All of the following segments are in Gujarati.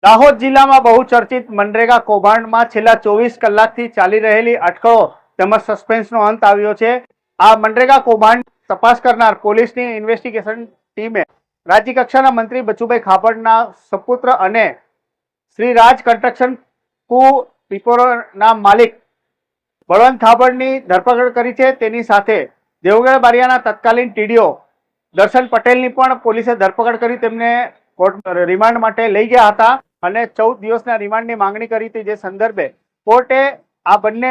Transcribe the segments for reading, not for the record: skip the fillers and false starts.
દાહોદ જિલ્લામાં બહુચર્ચિત મનરેગા કૌભાંડમાં છેલ્લા 24 કલાકથી ચાલી રહેલી અટકળો તેમજ સસ્પેન્સનો અંત આવ્યો છે। આ મનરેગા કૌભાંડ તપાસ કરનાર પોલીસની ઇન્વેસ્ટિગેશન ટીમે રાજ્ય કક્ષાના મંત્રી બચુભાઈ ખાબડના સપુત્ર અને શ્રી રાજ કન્સ્ટ્રક્શન કુ પીપરોના માલિક બળવંત ખાબડની ધરપકડ કરી છે। તેની સાથે દેવગઢ બારિયાના તત્કાલીન ટીડીઓ દર્શન પટેલની પણ પોલીસે ધરપકડ કરી તેમને કોર્ટ રિમાન્ડ માટે લઈ ગયા હતા અને 14 દિવસના રિમાન્ડની માંગણી કરી હતી। જે સંદર્ભે કોર્ટે આ બંને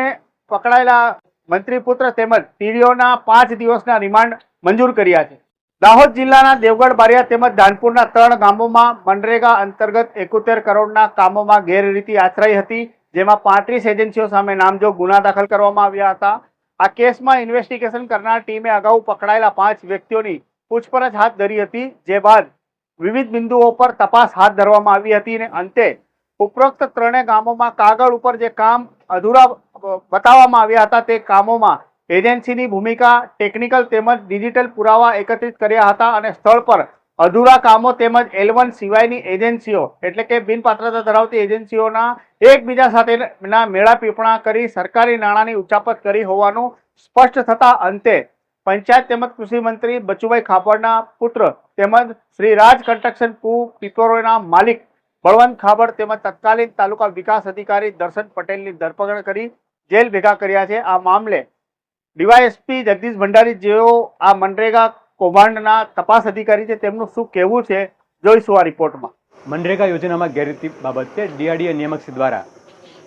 પકડાયેલા મંત્રી પુત્ર તેમજ ટીડીઓના 5 દિવસના રિમાન્ડ મંજૂર કર્યા છે। દાહોદ જિલ્લાના દેવગઢ બારિયા તેમજ ધાનપુરના 3 ગામોમાં મનરેગા અંતર્ગત 71 કરોડના કામોમાં ગેરરીતિ આચરાઈ હતી, જેમાં 35 એજન્સીઓ સામે નામજોગ ગુના દાખલ કરવામાં આવ્યા હતા। આ કેસમાં ઇન્વેસ્ટિગેશન કરનાર ટીમે અગાઉ પકડાયેલા 5 વ્યક્તિઓની પૂછપરછ હાથ ધરી હતી, જે બાદ વિવિધ બિંદુઓ પર તપાસ હાથ ધરવામાં આવી હતી અને અંતે ઉપરોક્ત 3 ગામોમાં કાગળ ઉપર જે કામ અધૂરા બતાવવામાં આવ્યા હતા તે કામોમાં એજન્સીની ભૂમિકા, ટેકનિકલ તેમજ ડિજિટલ પુરાવા એકત્રિત કર્યા હતા અને સ્થળ પર અધૂરા કામો તેમજ L1 સિવાયની એજન્સીઓ એટલે કે બિનપાત્રતા ધરાવતી એજન્સીઓના એકબીજા સાથેના મેળાપીપણા કરી સરકારી નાણાંની ઉચાપત કરી હોવાનું સ્પષ્ટ થતા અંતે પંચાયત તેમજ કૃષિ મંત્રી બચુભાઈ ખાબડના પુત્ર તેમજ શ્રી રાજ કન્સ્ટ્રક્શન કુ પીપરોના માલિક બળવંત ખાબડ તેમજ તત્કાલીન તાલુકા વિકાસ અધિકારી દર્શન પટેલની ધરપકડ કરી જેલ ભેગા કર્યા છે। આ મામલે ડીવાયએસપી જગદીશ ભંડારી જેઓ આ મનરેગા કૌભાંડના તપાસ અધિકારી છે તેમનું શું કહેવું છે જોઈશું આ રિપોર્ટમાં। મનરેગા યોજનામાં ગેરરીતિ બાબતે ડીઆરડીએ નિયામકશ્રી દ્વારા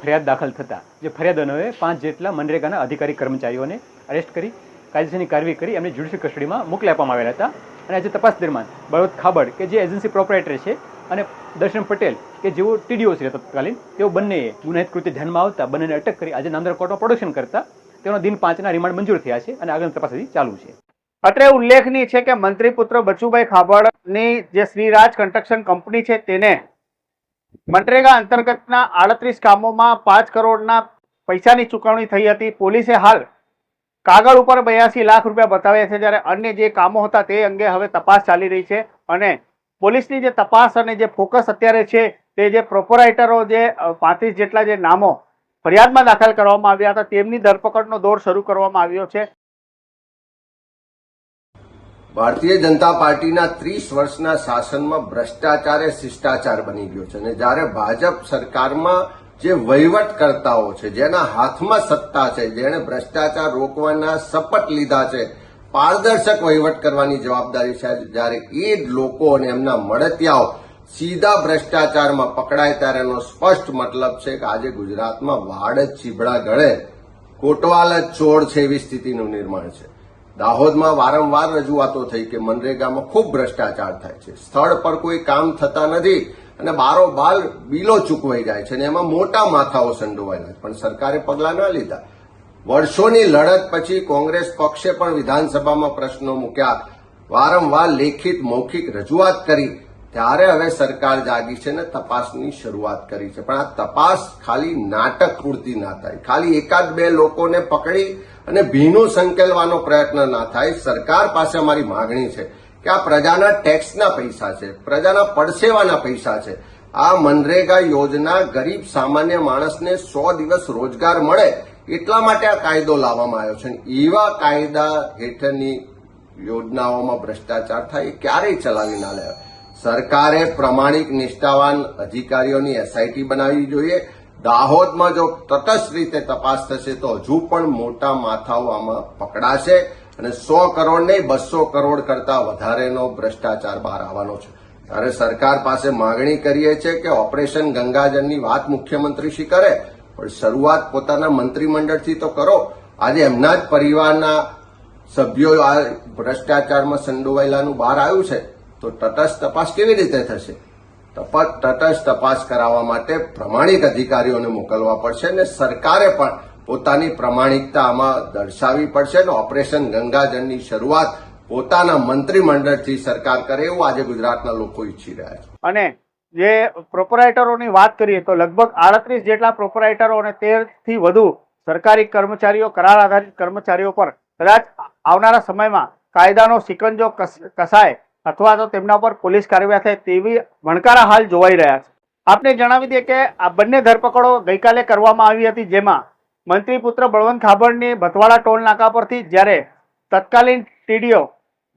ફરિયાદ દાખલ થતા જે ફરિયાદોએ 5 જેટલા મનરેગાના અધિકારી કર્મચારીઓને અરેસ્ટ કરી કાયદેસરની કાર્યવાહી કરી એમને જ્યુડિશિયલ કસ્ટડીમાં મોકલી આપવામાં આવેલા હતા અને આજે તપાસ દરમિયાન બળવંત ખાબડ કે જે એજન્સી પ્રોપરાઇટર છે અને દર્શન પટેલ કે જેઓ ટીડીઓ છે તત્કાલીન, તેઓ બંનેએ ગુનાહિત કૃત્ય ધ્યાનમાં આવતા બંનેને અટક કરી આજે નામદાર કોર્ટમાં પ્રોડક્શન કરતા તેનો દિન 5ના રિમાન્ડ મંજૂર થયા છે અને આગળની તપાસ હજી ચાલુ છે। અત્રે ઉલ્લેખનીય છે કે મંત્રી પુત્ર બચુભાઈ ખાબડની જે શ્રી રાજ કન્સ્ટ્રક્શન કંપની છે તેને મનરેગા અંતર્ગતના 38 કામોમાં 5 કરોડના પૈસાની ચૂકવણી થઈ હતી। પોલીસે હાલ કાગળ ઉપર 82 લાખ રૂપિયા બતાવ્યા છે, જ્યારે અન્ય જે કામો હતા તે અંગે હવે તપાસ ચાલી રહી છે અને પોલીસની જે તપાસ અને જે ફોકસ અત્યારે છે તે જે પ્રોપરાઇટરો જે 35 જેટલા જે નામો ફરિયાદમાં દાખલ કરવામાં આવ્યા હતા તેમની ધરપકડનો દોર શરૂ કરવામાં આવ્યો છે। ભારતીય જનતા પાર્ટીના 30 વર્ષના શાસનમાં ભ્રષ્ટાચાર એ શિષ્ટાચાર બની ગયો છે અને જ્યારે ભાજપ સરકારમાં જે વહીવટકર્તાઓ છે, જેના હાથમાં સત્તા છે, જેણે ભ્રષ્ટાચાર રોકવાના શપથ લીધા છે, પારદર્શક વહીવટ કરવાની જવાબદારી છે, જ્યારે એ જ લોકો અને એમના મળતિયાઓ સીધા ભ્રષ્ટાચારમાં પકડાય ત્યારે એનો સ્પષ્ટ મતલબ છે કે આજે ગુજરાતમાં વાડ જ ચીબડા ગળે, કોટવાલ જ ચોર છે એવી સ્થિતિનું નિર્માણ છે। દાહોદમાં વારંવાર રજૂઆતો થઈ કે મનરેગામાં ખૂબ ભ્રષ્ટાચાર થાય છે, સ્થળ પર કોઈ કામ થતા નથી અને બારોબાર બિલો ચૂકવાઈ જાય છે અને એમાં મોટા માથાઓ સંડોવાયેલા છે, પણ સરકારે પગલાં ન લીધા। વર્ષોની લડત પછી કોંગ્રેસ પક્ષે પણ વિધાનસભામાં પ્રશ્નો મૂક્યા, વારંવાર લેખિત મૌખિક રજૂઆત કરી, ત્યારે હવે સરકાર જાગી છે અને તપાસની શરૂઆત કરી છે। પણ આ તપાસ ખાલી નાટક પૂરતી ના થાય, ખાલી 1-2 લોકોને પકડી અને ભીનું સંકેલવાનો પ્રયત્ન ના થાય। સરકાર પાસે અમારી માગણી છે કે આ પ્રજાના ટેક્સના પૈસા છે, પ્રજાના પડસેવાના પૈસા છે। આ મનરેગા યોજના ગરીબ સામાન્ય માણસને 100 દિવસ રોજગાર મળે એટલા માટે આ કાયદો લાવવામાં આવ્યો છે। એવા કાયદા હેઠળની યોજનાઓમાં ભ્રષ્ટાચાર થાય એ ક્યારેય ચલાવી ના લેવાય। સરકારે પ્રમાણિક નિષ્ઠાવાન અધિકારીઓની એસઆઈટી બનાવવી જોઈએ। દાહોદમાં જો તટસ્થ રીતે તપાસ થશે તો હજુ પણ મોટા માથાઓ આમાં પકડાશે અને 100 કરોડ નહીં 200 કરોડ કરતા વધારેનો ભ્રષ્ટાચાર બહાર આવવાનો છે। ત્યારે સરકાર પાસે માગણી કરીએ છીએ કે ઓપરેશન ગંગાજળની વાત મુખ્યમંત્રી શ્રી કરે, પણ શરૂઆત પોતાના મંત્રીમંડળથી તો કરો। આજે એમના જ પરિવારના સભ્યો આ ભ્રષ્ટાચારમાં સંડોવાયેલાનું બહાર આવ્યું છે તો તટસ્થ તપાસ કેવી રીતે થશે? તટસ્થ તપાસ કરાવવા માટે પ્રમાણિક અધિકારીઓને મોકલવા પડશે અને સરકારે પણ પોતાની પ્રમાણિકતા આમાં દર્શાવવી પડશે અને ઓપરેશન ગંગાજળની શરૂઆત પોતાના મંત્રીમંડળથી સરકાર કરે એવું આજે ગુજરાતના લોકો ઈચ્છી રહ્યા છે। અને જે પ્રોપરાઇટરોની વાત કરીએ તો લગભગ 38 જેટલા પ્રોપરાઇટરો અને 13 થી વધુ સરકારી કર્મચારીઓ, કરાર આધારિત કર્મચારીઓ પર કદાચ આવનારા સમયમાં કાયદાનો સિકંજો કસાય અથવા તો તેમના પર પોલીસ કાર્યવાહી થાય તેવી ભણકારા હાલ જોવાઈ રહ્યા છે। આપને જણાવી દઈએ કે આ બંને ધરપકડો ગઈકાલે કરવામાં આવી હતી, જેમાં મંત્રી પુત્ર બળવંત ખાબડની ભતવાડા ટોલ નાકા પરથી, જ્યારે તત્કાલીન ટીડીઓ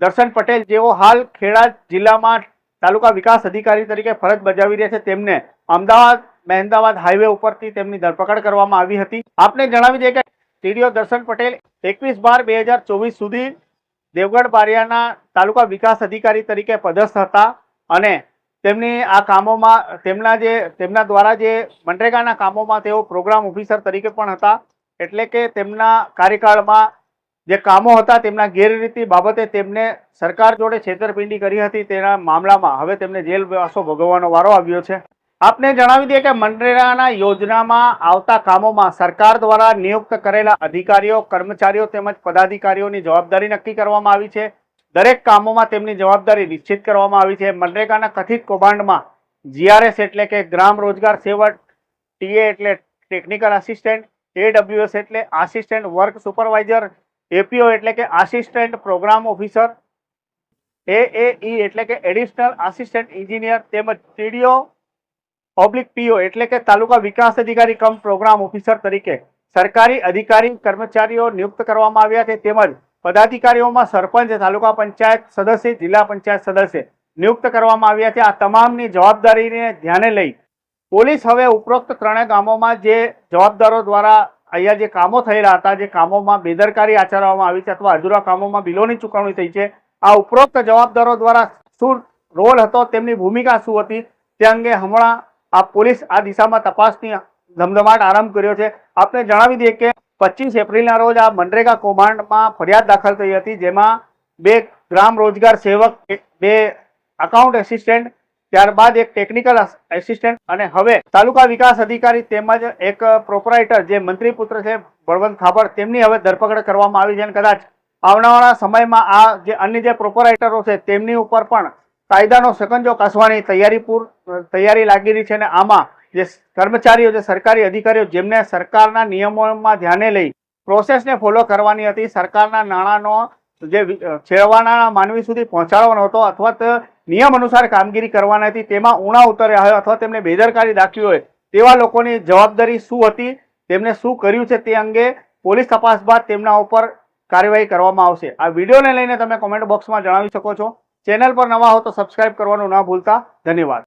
દર્શન પટેલ, જેઓ હાલ ખેડા જિલ્લામાં તાલુકા વિકાસ અધિકારી તરીકે ફરજ બજાવી રહ્યા છે, તેમને અમદાવાદ મહેમદાવાદ હાઈવે ઉપરથી તેમની ધરપકડ કરવામાં આવી હતી. આપને જણાવી દઈએ કે ટીડીઓ દર્શન પટેલ 21/12/2024 સુધી દેવગઢ બારિયાના તાલુકા વિકાસ અધિકારી તરીકે પદસ્થ હતા અને તેમની આ કામોમાં તેમના દ્વારા જે મનરેગાના કામોમાં તેઓ પ્રોગ્રામ ઓફિસર તરીકે પણ હતા. એટલે કે તેમના કાર્યકાળમાં જે કામો હતા તેમના ગેરરીતિ બાબતે તેમને સરકાર જોડે છેતરપિંડી કરી હતી. તેના મામલામાં હવે તેમને જેલવાસો ભોગવવાનો વારો આવ્યો છે. આપને જણાવી દઈએ કે મનરેગાના યોજનામાં આવતા કામોમાં સરકાર દ્વારા નિયુક્ત કરેલા અધિકારીઓ, કર્મચારીઓ તેમજ પદાધિકારીઓની જવાબદારી નક્કી કરવામાં આવી છે. દરેક કામોમાં તેમની જવાબદારી નિશ્ચિત કરવામાં આવી છે. મનરેગાના કથિત કૌભાંડમાં GRS એટલે કે ગ્રામ રોજગાર સેવક, TA એટલે ટેકનિકલ આસિસ્ટન્ટ, AWS એટલે આસિસ્ટન્ટ વર્ક સુપરવાઇઝર, APO એટલે કે આસિસ્ટન્ટ પ્રોગ્રામ ઓફિસર, AAE એટલે કે એડિશનલ આસિસ્ટન્ટ એન્જિનિયર તેમજ TDO/PO એટલે કે તાલુકા વિકાસ અધિકારી કમ પ્રોગ્રામ ઓફિસર તરીકે સરકારી અધિકારી કર્મચારીઓ નિયુક્ત કરવામાં આવ્યા છે. તેમજ પદાધિકારીઓમાં સરપંચ, તાલુકા પંચાયત સદસ્ય, જિલ્લા પંચાયત સદસ્ય નિયુક્ત કરવામાં આવ્યા છે. આ તમામની જવાબદારીને ધ્યાને લઈ પોલીસ હવે ઉપરોક્ત ત્રણેય ગામોમાં જે જવાબદારો દ્વારા અહીંયા જે કામો થયેલા હતા, જે કામોમાં બેદરકારી આચરવામાં આવી છે અથવા અધૂરા કામોમાં બિલોની ચૂકવણી થઈ છે, આ ઉપરોક્ત જવાબદારો દ્વારા શું રોલ હતો, તેમની ભૂમિકા શું હતી, તે અંગે હમણાં આ પોલીસ આ દિશામાં તપાસની ધમધમાટ આરંભ કર્યો છે. આપને જણાવી દઈએ કે 25 એપ્રિલના રોજ આ મનરેગા કૌભાંડમાં ફરિયાદ દાખલ થઈ હતી, જેમાં 2 ગ્રામ રોજગાર સેવક, 2 અકાઉન્ટ એસિસ્ટન્ટ, ત્યારબાદ એક ટેકનિકલ એસિસ્ટન્ટ અને હવે તાલુકા વિકાસ અધિકારી તેમજ એક પ્રોપરાઇટર જે મંત્રી પુત્ર છે બળવંત ખાબડ, તેમની હવે ધરપકડ કરવામાં આવી છે. અને કદાચ આવનારા સમયમાં આ જે અન્ય જે પ્રોપરાઇટરો છે તેમની ઉપર પણ કાયદાનો શકંજો કસવાની તૈયારી લાગી રહી છે. અને આમાં જે કર્મચારીઓ, જે સરકારી અધિકારીઓ જેમને સરકારના નિયમોમાં ધ્યાને લઈ પ્રોસેસને ફોલો કરવાની હતી, સરકારના નાણાંનો જે છેવાડાના માનવી સુધી પહોંચાડવાનો હતો અથવા તો નિયમ અનુસાર કામગીરી કરવાની હતી, તેમાં ઉણા ઉતર્યા હોય અથવા તેમને બેદરકારી દાખવી હોય તેવા લોકોની જવાબદારી શું હતી, તેમને શું કર્યું છે, તે અંગે પોલીસ તપાસ બાદ તેમના ઉપર કાર્યવાહી કરવામાં આવશે. આ વિડીયોને લઈને તમે કોમેન્ટ બોક્સમાં જણાવી શકો છો. ચેનલ પર નવા હો તો સબસ્ક્રાઇબ કરવાનું ના ભૂલતા. ધન્યવાદ.